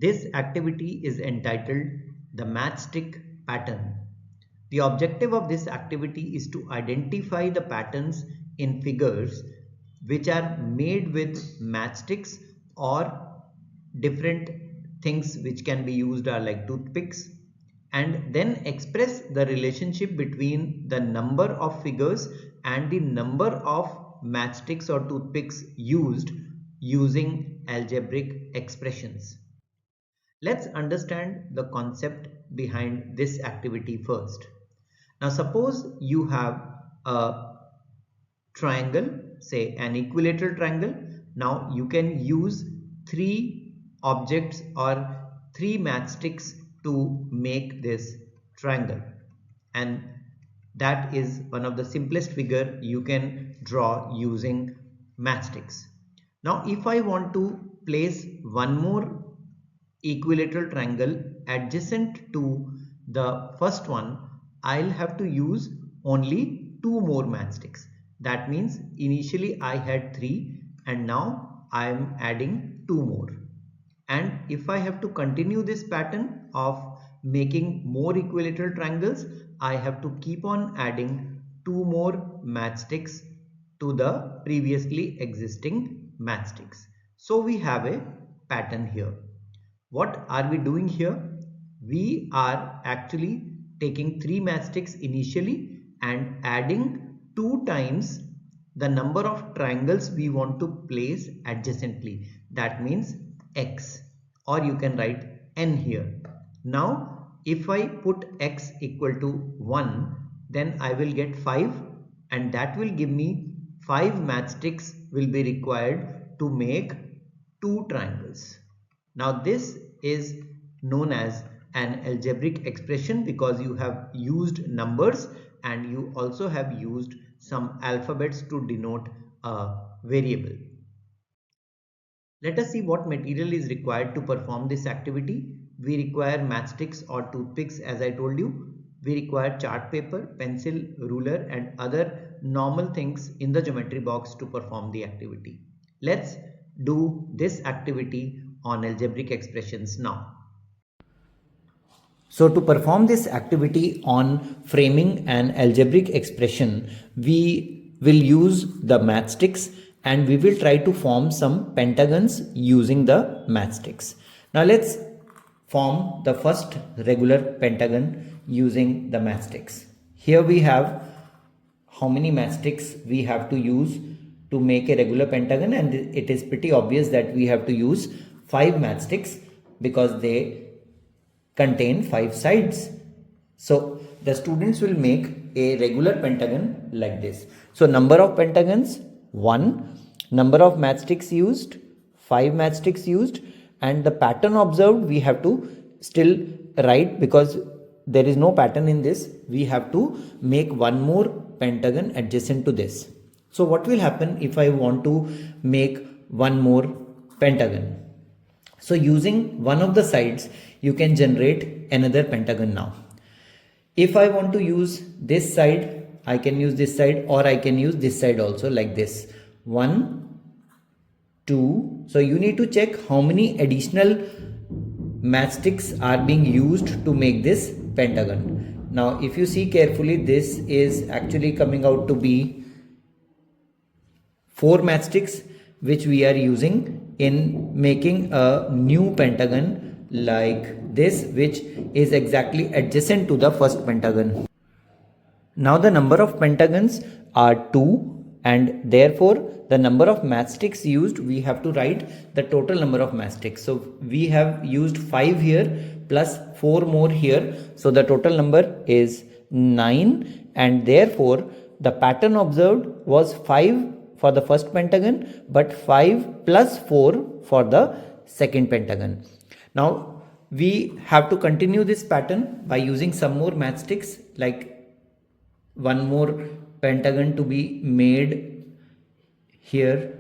This activity is entitled the matchstick pattern. The objective of this activity is to identify the patterns in figures which are made with matchsticks or different things which can be used are like toothpicks, and then express the relationship between the number of figures and the number of matchsticks or toothpicks used using algebraic expressions. Let's understand the concept behind this activity first. Now suppose you have a triangle, say an equilateral triangle. Now you can use three objects or three matchsticks to make this triangle, and that is one of the simplest figure you can draw using matchsticks. Now if I want to place one more equilateral triangle adjacent to the first one, I'll have to use only two more matchsticks. That means initially I had three and now I am adding two more. And if I have to continue this pattern of making more equilateral triangles, I have to keep on adding two more matchsticks to the previously existing matchsticks. So we have a pattern here. What are we doing here? We are actually taking three matchsticks initially and adding 2 times the number of triangles we want to place adjacently. That means x, or you can write n here. Now if I put x equal to 1, then I will get 5, and that will give me 5 matchsticks will be required to make 2 triangles. Now this is known as an algebraic expression because you have used numbers and you also have used some alphabets to denote a variable. Let us see what material is required to perform this activity. We require matchsticks or toothpicks, as I told you. We require chart paper, pencil, ruler and other normal things in the geometry box to perform the activity. Let's do this activity on algebraic expressions now. So to perform this activity on framing an algebraic expression, we will use the matchsticks and we will try to form some pentagons using the matchsticks. Now let's form the first regular pentagon using the matchsticks. Here we have how many matchsticks we have to use to make a regular pentagon, and it is pretty obvious that we have to use 5 matchsticks because they contain 5 sides. So the students will make a regular pentagon like this. So number of pentagons 1, number of matchsticks used 5 matchsticks used, and the pattern observed we have to still write because there is no pattern in this. We have to make one more pentagon adjacent to this. So what will happen if I want to make one more pentagon? So using one of the sides you can generate another pentagon now. If I want to use this side, I can use this side, or I can use this side also like this. 1, 2. So you need to check how many additional matchsticks are being used to make this pentagon. Now if you see carefully, this is actually coming out to be 4 matchsticks which we are using in making a new pentagon like this, which is exactly adjacent to the first pentagon. Now the number of pentagons are 2, and therefore the number of matchsticks used, we have to write the total number of matchsticks. So we have used 5 here plus 4 more here, so the total number is 9, and therefore the pattern observed was 5 for the first pentagon but 5 plus 4 for the second pentagon. Now we have to continue this pattern by using some more matchsticks, like one more pentagon to be made here.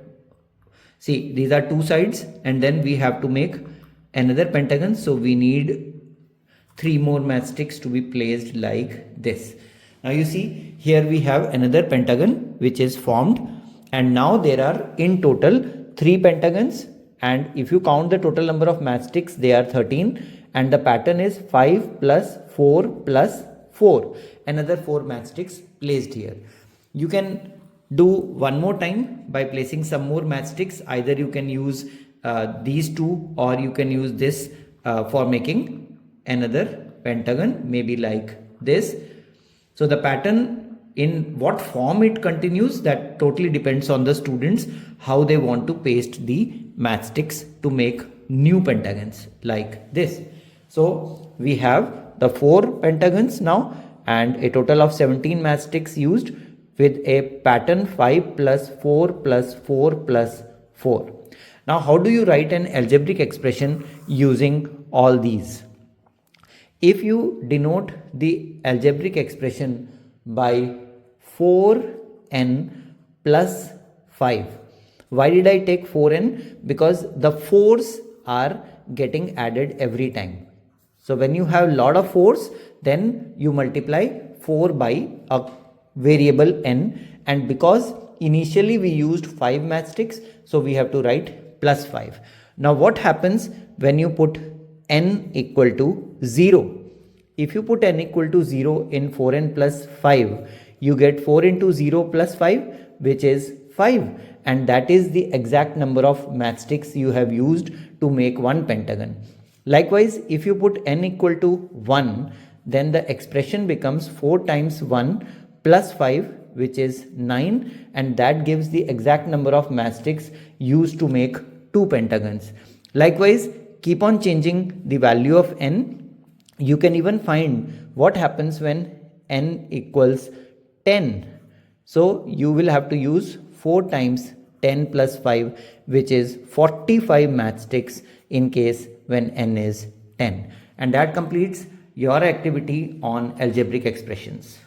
See, these are 2 sides and then we have to make another pentagon, so we need 3 more matchsticks to be placed like this. Now you see here we have another pentagon which is formed, and now there are in total 3 pentagons and if you count the total number of matchsticks, they are 13, and the pattern is 5 plus 4 plus 4, another 4 matchsticks placed here. You can do one more time by placing some more matchsticks. Either you can use these two, or you can use this for making another pentagon, maybe like this. So the pattern, in what form it continues, that totally depends on the students, how they want to paste the matchsticks to make new pentagons like this. So we have the 4 pentagons now, and a total of 17 matchsticks used, with a pattern 5 plus 4 plus 4 plus 4. Now how do you write an algebraic expression using all these? If you denote the algebraic expression by 4n plus 5. Why did I take 4n? Because the 4s are getting added every time. So when you have lot of 4s, then you multiply 4 by a variable n, and because initially we used 5 matchsticks, so we have to write plus 5. Now what happens when you put n equal to 0? If you put n equal to 0 in 4n plus 5, you get 4 into 0 plus 5, which is 5, and that is the exact number of matchsticks you have used to make one pentagon. Likewise, if you put n equal to 1, then the expression becomes 4 times 1 plus 5, which is 9, and that gives the exact number of matchsticks used to make 2 pentagons. Likewise, keep on changing the value of n. You can even find what happens when n equals 10. So you will have to use 4 times 10 plus 5, which is 45 matchsticks in case when n is 10. And that completes your activity on algebraic expressions.